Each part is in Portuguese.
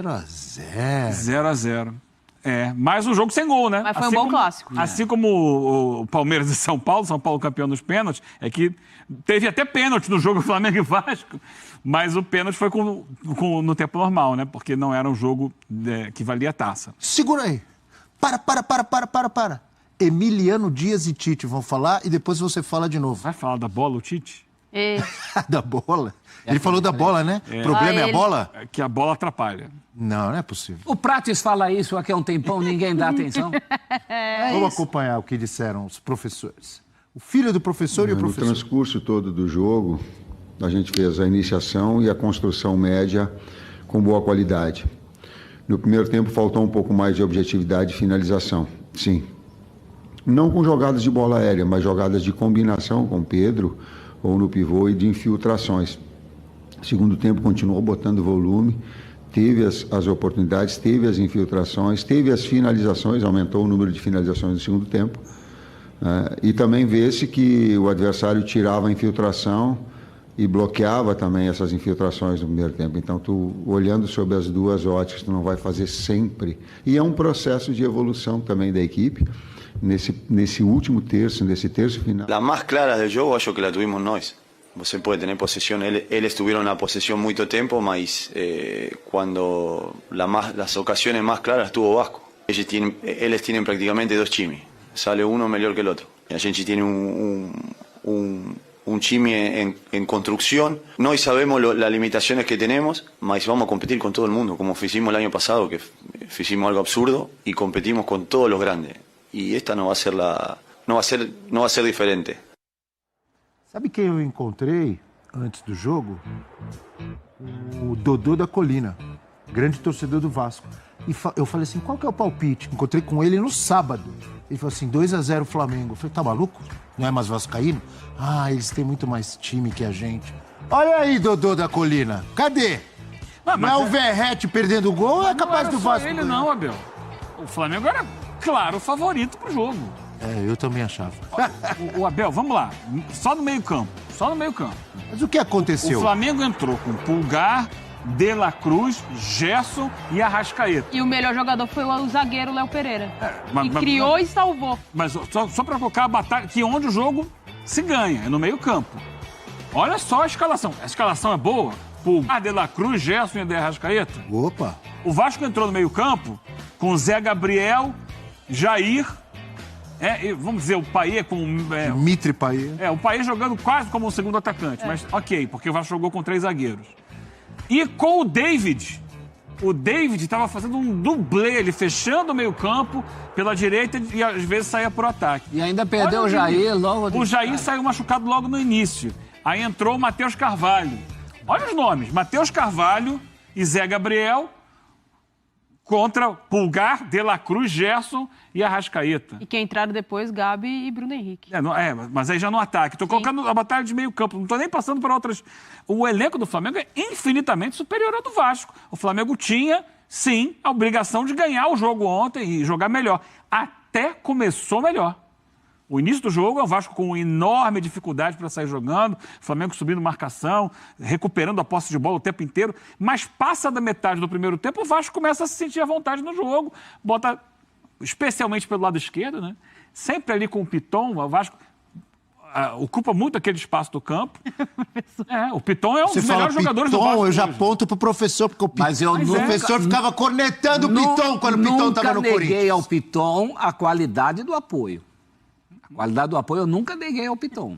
0x0. 0x0. Mais um jogo sem gol, né? Mas foi um bom clássico. Assim como o Palmeiras e São Paulo campeão nos pênaltis, é que teve até pênalti no jogo Flamengo e Vasco, mas o pênalti foi no tempo normal, né? Porque não era um jogo que valia a taça. Segura aí. Para. Emiliano Dias e Tite vão falar e depois você fala de novo. Vai falar da bola, o Tite? Da bola? Ele falou da bola, né? O problema é a bola? É que a bola atrapalha. Não é possível. O Prates fala isso aqui há um tempão, ninguém dá atenção. Vamos acompanhar o que disseram os professores. O filho do professor e o professor. No transcurso todo do jogo, a gente fez a iniciação e a construção média com boa qualidade. No primeiro tempo faltou um pouco mais de objetividade e finalização, sim. Não com jogadas de bola aérea, mas jogadas de combinação com Pedro ou no pivô e de infiltrações. Segundo tempo continuou botando volume, teve as oportunidades, teve as infiltrações, teve as finalizações, aumentou o número de finalizações no segundo tempo. E também vê-se que o adversário tirava a infiltração e bloqueava também essas infiltrações no primeiro tempo. Então, tu olhando sobre as duas óticas, tu não vai fazer sempre. E é um processo de evolução também da equipe. Nesse último terço, nesse terço final. La más clara del jogo, acho que la tuvimos nós. Você pode ter posesión, eles tiveram na posesión muito tempo, mas quando las ocasiones más claras tuvo Vasco. Eles tienen prácticamente dos times, sale uno melhor que el otro. A gente tiene un time en construcción. Nós sabemos las limitaciones que tenemos, mas vamos a competir con todo el mundo, como hicimos el año pasado, que hicimos algo absurdo y competimos con todos los grandes. E esta não vai ser diferente. Sabe quem eu encontrei antes do jogo? O Dodô da Colina, grande torcedor do Vasco. E eu falei assim, qual que é o palpite? Encontrei com ele no sábado. Ele falou assim, 2x0 Flamengo. Eu falei, tá maluco? Não é mais vascaíno? Eles têm muito mais time que a gente. Olha aí, Dodô da Colina. Cadê? Não é o Verrete perdendo gol, é capaz do Vasco. Ele não, Abel. O Flamengo era, claro, o favorito pro jogo. Eu também achava. O Abel, vamos lá. Só no meio-campo. Mas o que aconteceu? O Flamengo entrou com Pulgar, De La Cruz, Gerson e Arrascaeta. E o melhor jogador foi o zagueiro Léo Pereira. Criou e salvou. Mas só para colocar a batalha, que onde o jogo se ganha, é no meio-campo. Olha só a escalação. A escalação é boa. Pulgar, De La Cruz, Gerson e Arrascaeta. Opa! O Vasco entrou no meio-campo com Zé Gabriel, Jair, vamos dizer, o Payet com... Dimitri Payet. O Payet jogando quase como um segundo atacante, mas ok, porque o Vasco jogou com 3 zagueiros. E com o David estava fazendo um dublê, ele fechando o meio-campo pela direita e às vezes saía pro ataque. E ainda perdeu o Jair logo... O Jair saiu machucado logo no início. Aí entrou o Matheus Carvalho. Olha os nomes, Matheus Carvalho e Zé Gabriel contra Pulgar, De La Cruz, Gerson e Arrascaeta. E quem entraram depois, Gabi e Bruno Henrique. Mas aí já no ataque. Estou colocando a batalha de meio campo, não estou nem passando para outras... O elenco do Flamengo é infinitamente superior ao do Vasco. O Flamengo tinha, sim, a obrigação de ganhar o jogo ontem e jogar melhor. Até começou melhor. O início do jogo é o Vasco com enorme dificuldade para sair jogando, o Flamengo subindo marcação, recuperando a posse de bola o tempo inteiro, mas passa da metade do primeiro tempo, o Vasco começa a se sentir à vontade no jogo, bota, especialmente pelo lado esquerdo, né? Sempre ali com o Piton, o Vasco ocupa muito aquele espaço do campo. O Piton é um dos melhores jogadores do Vasco. Eu já aponto pro professor, porque o professor ficava cornetando o Piton quando o Piton estava no Corinthians. Nunca neguei ao Piton a qualidade do apoio. A qualidade do apoio eu nunca neguei ao Piton.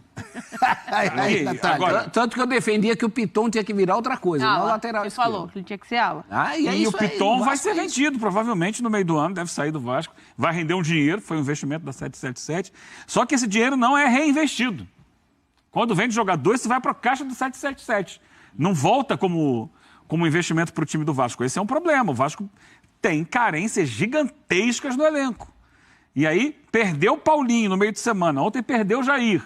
Tanto que eu defendia que o Piton tinha que virar outra coisa, não lateral esquerdo. Ele falou que ele tinha que ser ala. E o Piton vai ser vendido, provavelmente, no meio do ano, deve sair do Vasco. Vai render um dinheiro, foi um investimento da 777. Só que esse dinheiro não é reinvestido. Quando vende jogador, isso vai para a caixa do 777. Não volta como investimento para o time do Vasco. Esse é um problema. O Vasco tem carências gigantescas no elenco. E aí, perdeu o Paulinho no meio de semana. Ontem perdeu o Jair.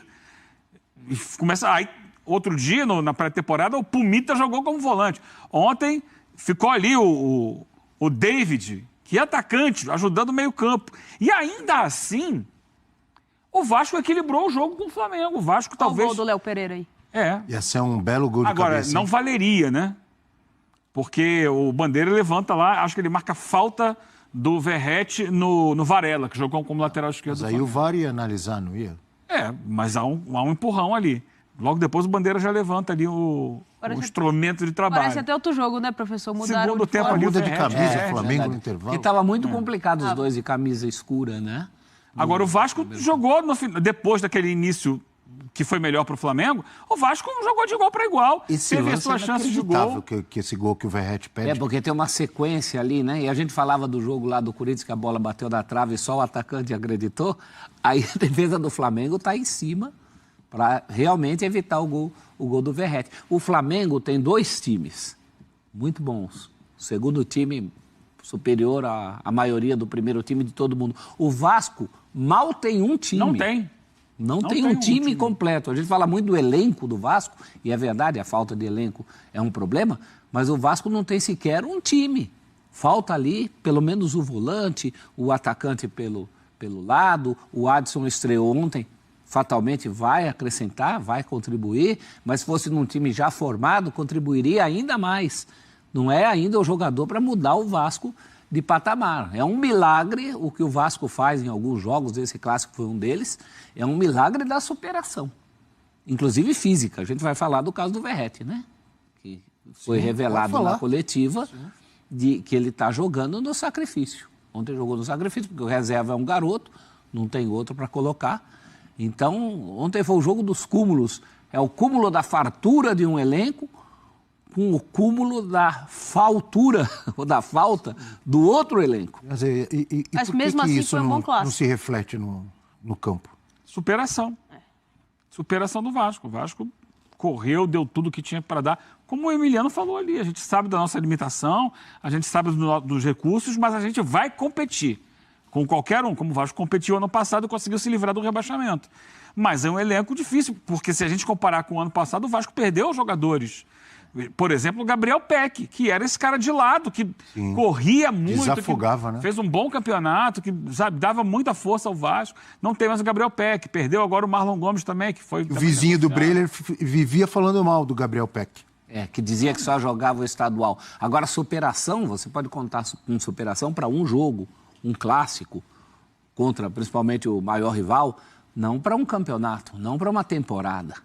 E aí, outro dia, na pré-temporada, o Pumita jogou como volante. Ontem, ficou ali o David, que é atacante, ajudando o meio-campo. E ainda assim, o Vasco equilibrou o jogo com o Flamengo. O Vasco talvez... o gol do Léo Pereira aí. Ia ser um belo gol de cabeça. Agora, não hein? valeria, né? porque o Bandeira levanta lá, acho que ele marca falta do Verratti no Varela, que jogou como lateral esquerdo. Mas aí o VAR ia analisar, não ia? Mas há um empurrão ali. Logo depois o Bandeira já levanta ali o instrumento de trabalho. Parece até outro jogo, né, professor? Mudaram Segundo tempo ali, muda de camisa, o Flamengo no intervalo. Porque estava muito complicado os dois de camisa escura, né? Agora, o Vasco jogou, depois daquele início que foi melhor para o Flamengo, o Vasco jogou de igual para igual. Teve a sua chance de gol. Que esse gol que o Verratti pede. Porque tem uma sequência ali, né? E a gente falava do jogo lá do Corinthians, que a bola bateu na trave e só o atacante acreditou. Aí a defesa do Flamengo está em cima para realmente evitar o gol do Verratti. O Flamengo tem 2 times muito bons. O segundo time superior à maioria do primeiro time de todo mundo. O Vasco mal tem um time. Não tem um time completo. A gente fala muito do elenco do Vasco, e é verdade, a falta de elenco é um problema, mas o Vasco não tem sequer um time. Falta ali, pelo menos o volante, o atacante pelo lado, o Adson estreou ontem, fatalmente vai acrescentar, vai contribuir, mas se fosse num time já formado, contribuiria ainda mais. Não é ainda o jogador para mudar o Vasco de patamar. É um milagre o que o Vasco faz em alguns jogos, esse clássico foi um deles, é um milagre da superação, inclusive física. A gente vai falar do caso do Verratti, né? Que foi revelado na coletiva que ele está jogando no sacrifício. Ontem jogou no sacrifício, porque o reserva é um garoto, não tem outro para colocar. Então, ontem foi o jogo dos cúmulos. É o cúmulo da fartura de um elenco com o cúmulo da faltura ou da falta do outro elenco. Mas Mas por mesmo que assim isso foi um bom clássico. não se reflete no campo? Superação. Superação do Vasco. O Vasco correu, deu tudo que tinha para dar. Como o Emiliano falou ali, a gente sabe da nossa limitação, a gente sabe dos recursos, mas a gente vai competir com qualquer um, como o Vasco competiu ano passado e conseguiu se livrar do rebaixamento. Mas é um elenco difícil, porque se a gente comparar com o ano passado, o Vasco perdeu jogadores. Por exemplo, o Gabriel Peck, que era esse cara de lado, que corria muito. Desafogava, né? Fez um bom campeonato, que dava muita força ao Vasco. Não tem mais o Gabriel Peck. Perdeu agora o Marlon Gomes também, que foi... O vizinho do Breler vivia falando mal do Gabriel Peck. Que dizia que só jogava o estadual. Agora, superação, você pode contar com superação para um jogo, um clássico, contra principalmente o maior rival, não para um campeonato, não para uma temporada.